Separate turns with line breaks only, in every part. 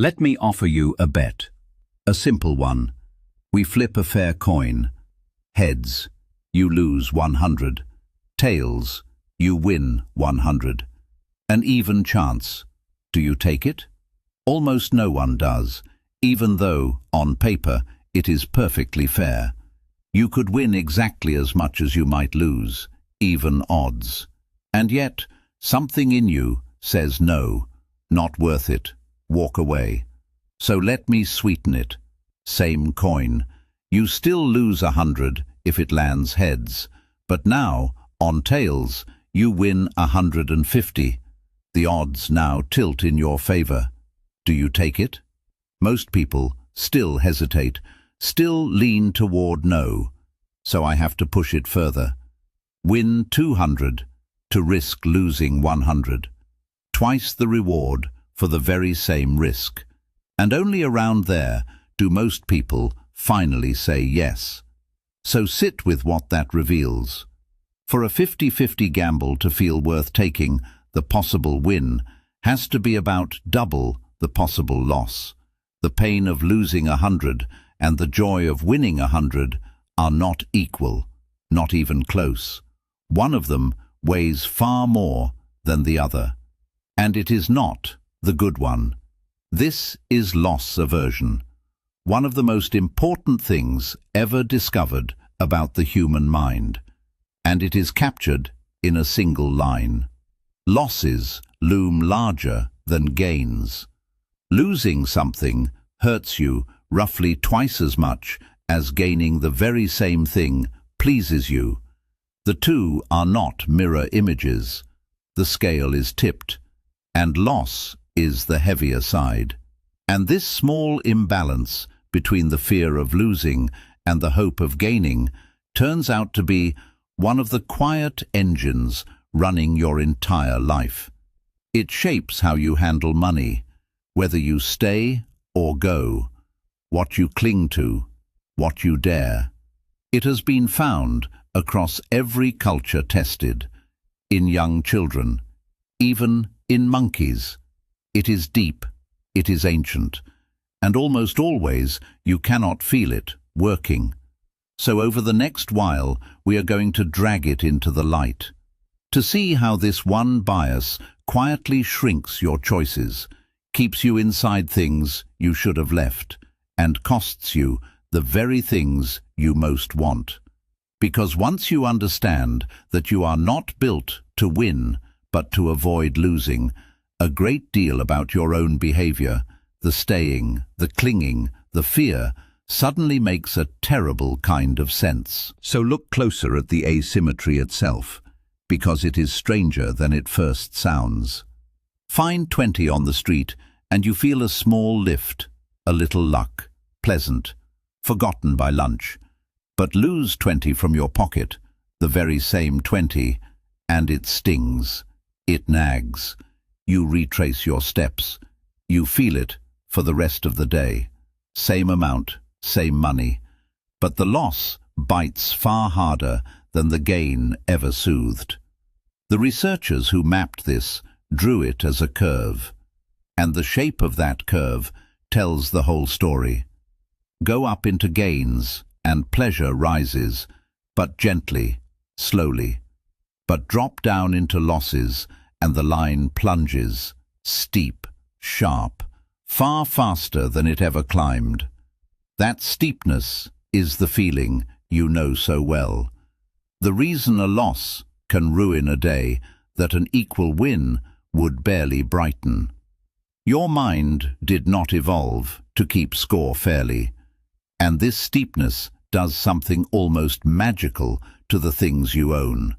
Let me offer you a bet. A simple one. We flip a fair coin. Heads, you lose 100. Tails, you win 100. An even chance. Do you take it? Almost no one does, even though, on paper, it is perfectly fair. You could win exactly as much as you might lose, even odds. And yet, something in you says no, not worth it, walk away. So let me sweeten it. Same coin. You still lose 100 if it lands heads, but now, on tails, you win 150. The odds now tilt in your favor. Do you take it? Most people still hesitate, still lean toward no. So I have to push it further. Win 200 to risk losing 100. Twice the reward for the very same risk. And only around there do most people finally say yes. So sit with what that reveals. For a 50-50 gamble to feel worth taking, the possible win has to be about double the possible loss. The pain of losing 100 and the joy of winning 100 are not equal, not even close. One of them weighs far more than the other. And it is not the good one. This is loss aversion, one of the most important things ever discovered about the human mind. And it is captured in a single line. Losses loom larger than gains. Losing something hurts you roughly twice as much as gaining the very same thing pleases you. The two are not mirror images. The scale is tipped, and loss is the heavier side. And this small imbalance between the fear of losing and the hope of gaining turns out to be one of the quiet engines running your entire life. It shapes how you handle money, whether you stay or go, what you cling to, what you dare. It has been found across every culture tested, in young children, even in monkeys. It is deep, it is ancient, and almost always you cannot feel it working. So over the next while we are going to drag it into the light, to see how this one bias quietly shrinks your choices, keeps you inside things you should have left, and costs you the very things you most want. Because once you understand that you are not built to win, but to avoid losing, a great deal about your own behavior, the staying, the clinging, the fear, suddenly makes a terrible kind of sense. So look closer at the asymmetry itself, because it is stranger than it first sounds. Find 20 on the street and you feel a small lift, a little luck, pleasant, forgotten by lunch. But lose 20 from your pocket, the very same 20, and it stings, it nags. You retrace your steps. You feel it for the rest of the day. Same amount, same money. But the loss bites far harder than the gain ever soothed. The researchers who mapped this drew it as a curve, and the shape of that curve tells the whole story. Go up into gains, and pleasure rises, but gently, slowly. But drop down into losses, and the line plunges, steep, sharp, far faster than it ever climbed. That steepness is the feeling you know so well. The reason a loss can ruin a day that an equal win would barely brighten. Your mind did not evolve to keep score fairly, and this steepness does something almost magical to the things you own.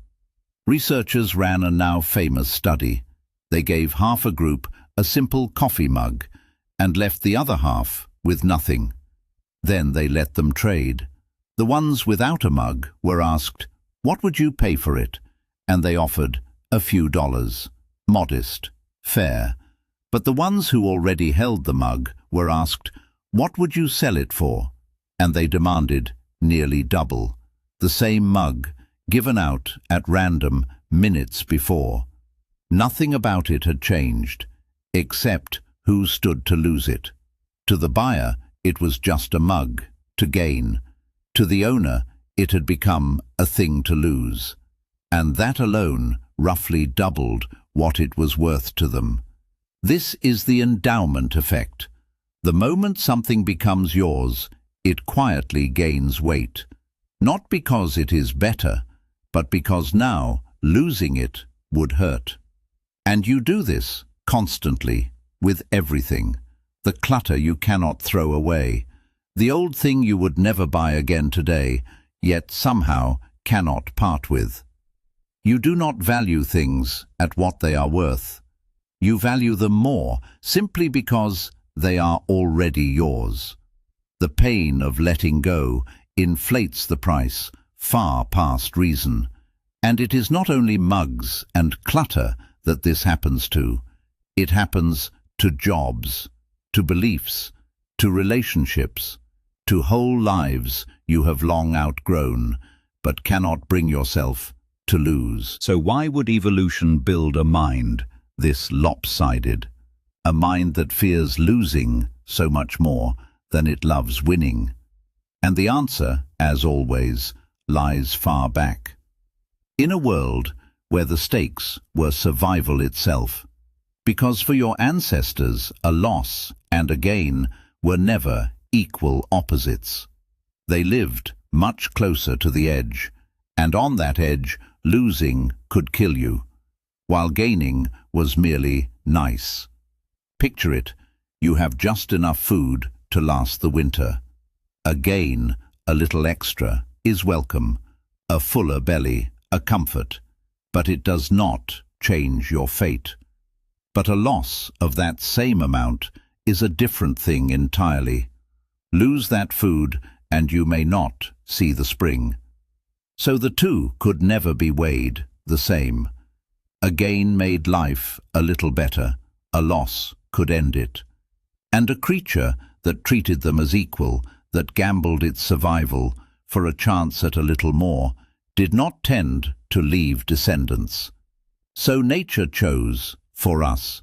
Researchers ran a now famous study. They gave half a group a simple coffee mug and left the other half with nothing. Then they let them trade. The ones without a mug were asked, "What would you pay for it?" And they offered a few dollars. Modest, fair. But the ones who already held the mug were asked, "What would you sell it for?" And they demanded nearly double. The same mug, given out at random minutes before. Nothing about it had changed, except who stood to lose it? To the buyer, it was just a mug to gain. To the owner, it had become a thing to lose. And that alone roughly doubled what it was worth to them. This is the endowment effect. The moment something becomes yours, it quietly gains weight. Not because it is better, but because now losing it would hurt. And you do this constantly, with everything. The clutter you cannot throw away. The old thing you would never buy again today, yet somehow cannot part with. You do not value things at what they are worth. You value them more simply because they are already yours. The pain of letting go inflates the price far past reason. And it is not only mugs and clutter that this happens to. It happens to jobs, to beliefs, to relationships, to whole lives you have long outgrown, but cannot bring yourself to lose. So why would evolution build a mind this lopsided? A mind that fears losing so much more than it loves winning. And the answer, as always, lies far back. In a world where the stakes were survival itself. Because for your ancestors, a loss and a gain were never equal opposites. They lived much closer to the edge, and on that edge, losing could kill you, while gaining was merely nice. Picture it, you have just enough food to last the winter. A gain, a little extra, is welcome. A fuller belly, a comfort. But it does not change your fate. But a loss of that same amount is a different thing entirely. Lose that food and you may not see the spring. So the two could never be weighed the same. A gain made life a little better, a loss could end it. And a creature that treated them as equal, that gambled its survival for a chance at a little more, did not tend to leave descendants. So nature chose for us.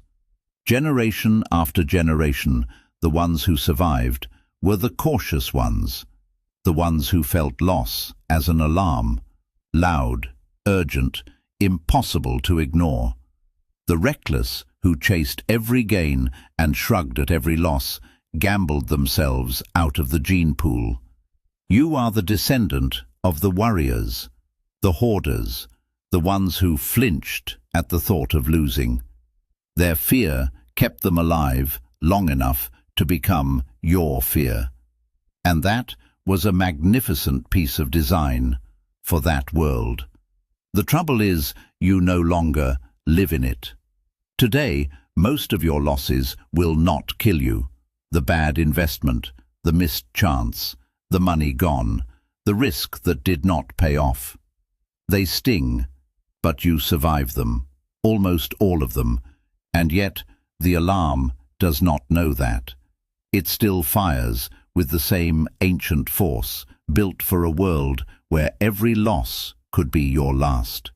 Generation after generation, the ones who survived were the cautious ones, the ones who felt loss as an alarm, loud, urgent, impossible to ignore. The reckless who chased every gain and shrugged at every loss, gambled themselves out of the gene pool. You are the descendant of the worriers, the hoarders, the ones who flinched at the thought of losing. Their fear kept them alive long enough to become your fear. And that was a magnificent piece of design for that world. The trouble is, you no longer live in it. Today, most of your losses will not kill you. The bad investment, the missed chance, the money gone, the risk that did not pay off. They sting, but you survive them, almost all of them, and yet the alarm does not know that. It still fires with the same ancient force, built for a world where every loss could be your last.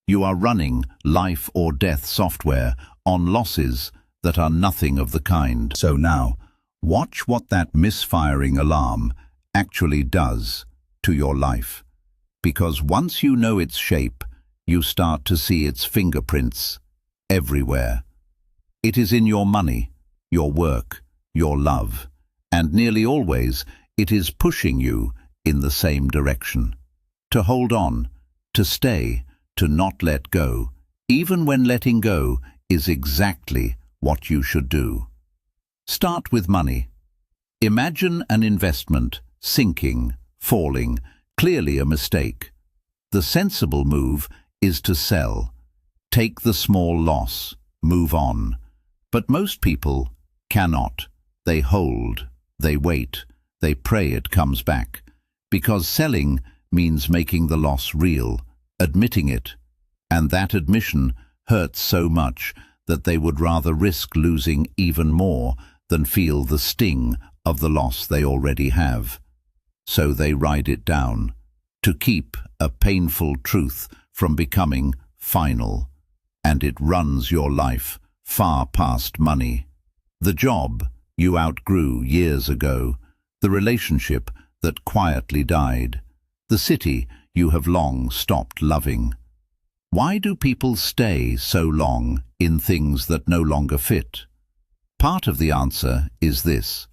You are running life or death software on losses that are nothing of the kind. So now, watch what that misfiring alarm actually does to your life. Because once you know its shape, you start to see its fingerprints everywhere. It is in your money, your work, your love, and nearly always it is pushing you in the same direction. To hold on, to stay, to not let go, even when letting go is exactly what you should do. Start with money. Imagine an investment sinking, falling, clearly a mistake. The sensible move is to sell. Take the small loss, move on. But most people cannot. They hold, they wait, they pray it comes back. Because selling means making the loss real, admitting it. And that admission hurts so much that they would rather risk losing even more than feel the sting of the loss they already have. So they ride it down, to keep a painful truth from becoming final. And it runs your life far past money. The job you outgrew years ago, the relationship that quietly died, the city you have long stopped loving. Why do people stay so long in things that no longer fit? Part of the answer is this: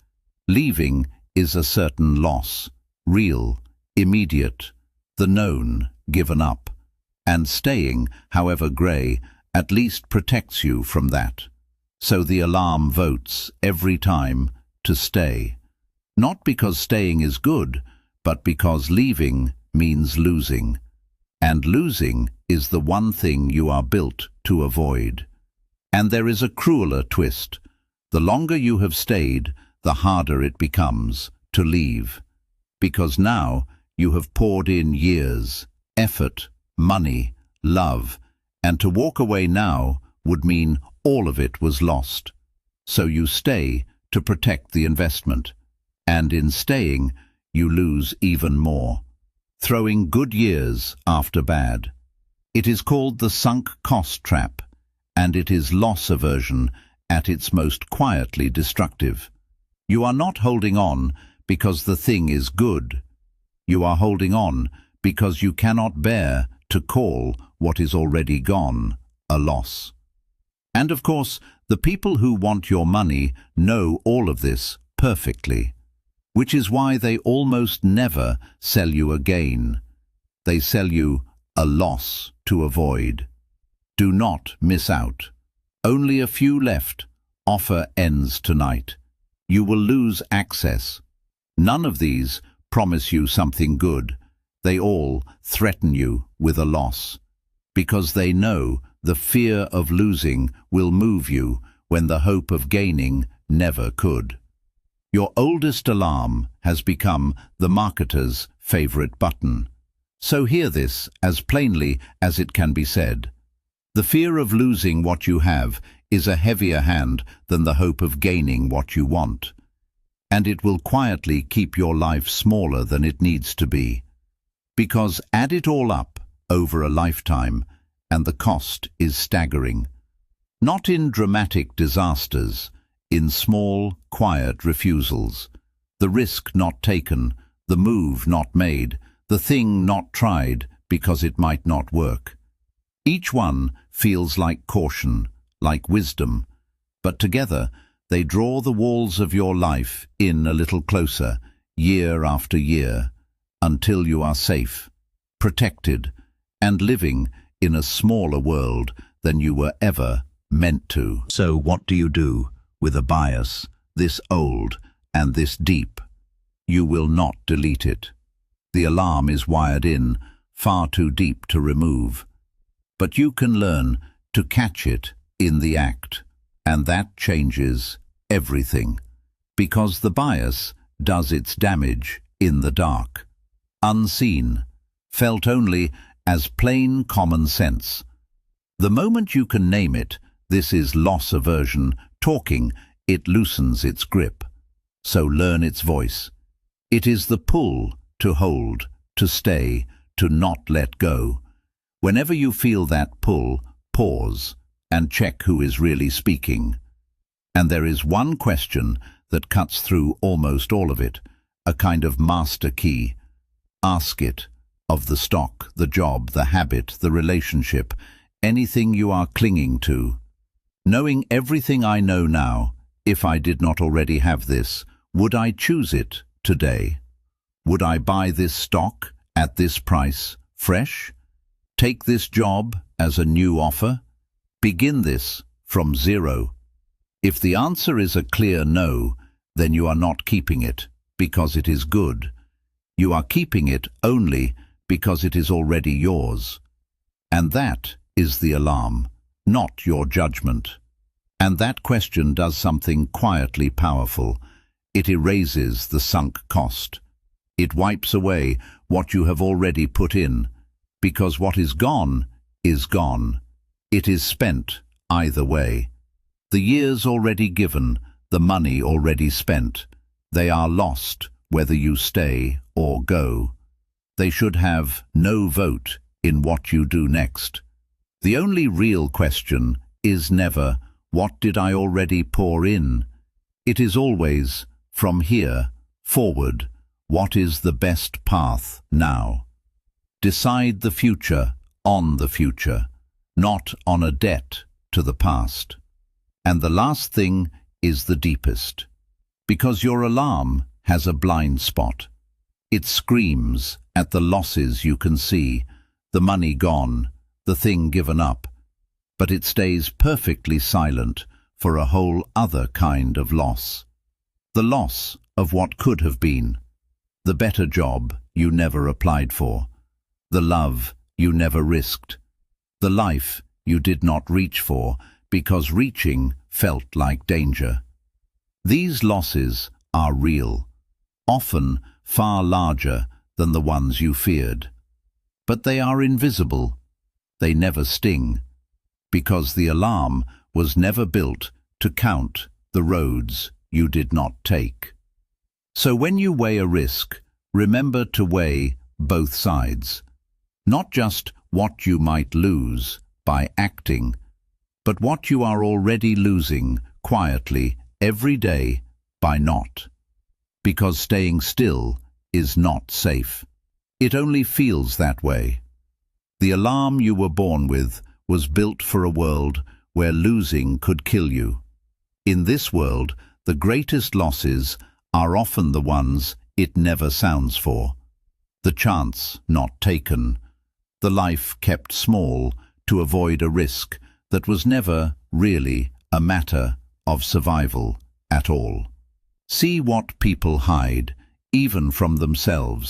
leaving is a certain loss, real, immediate, the known, given up, and staying, however grey, at least protects you from that. So the alarm votes every time to stay. Not because staying is good, but because leaving means losing. And losing is the one thing you are built to avoid. And there is a crueler twist. The longer you have stayed, the harder it becomes to leave. Because now you have poured in years, effort, money, love, and to walk away now would mean all of it was lost. So you stay to protect the investment. And in staying, you lose even more, throwing good years after bad. It is called the sunk cost trap, and it is loss aversion at its most quietly destructive. You are not holding on because the thing is good. You are holding on because you cannot bear to call what is already gone a loss. And of course, the people who want your money know all of this perfectly, which is why they almost never sell you a gain. They sell you a loss to avoid. Do not miss out. Only a few left. Offer ends tonight. You will lose access. None of these promise you something good. They all threaten you with a loss, because they know the fear of losing will move you when the hope of gaining never could. Your oldest alarm has become the marketer's favorite button. So hear this as plainly as it can be said. The fear of losing what you have is a heavier hand than the hope of gaining what you want. And it will quietly keep your life smaller than it needs to be. Because add it all up over a lifetime, and the cost is staggering. Not in dramatic disasters, in small, quiet refusals. The risk not taken, the move not made, the thing not tried because it might not work. Each one feels like caution, like wisdom, but together they draw the walls of your life in a little closer, year after year, until you are safe, protected, and living in a smaller world than you were ever meant to. So what do you do with a bias this old and this deep? You will not delete it. The alarm is wired in, far too deep to remove. But you can learn to catch it in the act, and that changes everything, because the bias does its damage in the dark, unseen, felt only as plain common sense. The moment you can name it, this is loss aversion talking, it loosens its grip. So learn its voice. It is the pull to hold, to stay, to not let go. Whenever you feel that pull, pause and check who is really speaking. And there is one question that cuts through almost all of it, a kind of master key. Ask it of the stock, the job, the habit, the relationship, anything you are clinging to. Knowing everything I know now, if I did not already have this, would I choose it today? Would I buy this stock at this price, fresh? Take this job as a new offer? Begin this from zero? If the answer is a clear no, then you are not keeping it because it is good. You are keeping it only because it is already yours. And that is the alarm, not your judgment. And that question does something quietly powerful. It erases the sunk cost. It wipes away what you have already put in, because what is gone is gone. It is spent either way. The years already given, the money already spent, they are lost whether you stay or go. They should have no vote in what you do next. The only real question is never, what did I already pour in? It is always, from here, forward, what is the best path now. Decide the future on the future, not on a debt to the past. And the last thing is the deepest, because your alarm has a blind spot. It screams at the losses you can see, the money gone, the thing given up, but it stays perfectly silent for a whole other kind of loss. The loss of what could have been, the better job you never applied for, the love you never risked, the life you did not reach for because reaching felt like danger. These losses are real, often far larger than the ones you feared. But they are invisible. They never sting, because the alarm was never built to count the roads you did not take. So when you weigh a risk, remember to weigh both sides. Not just what you might lose by acting, but what you are already losing quietly every day by not. Because staying still is not safe. It only feels that way. The alarm you were born with was built for a world where losing could kill you. In this world, the greatest losses are often the ones it never sounds for. The chance not taken, the life kept small to avoid a risk that was never really a matter of survival at all. See what people hide, even from themselves.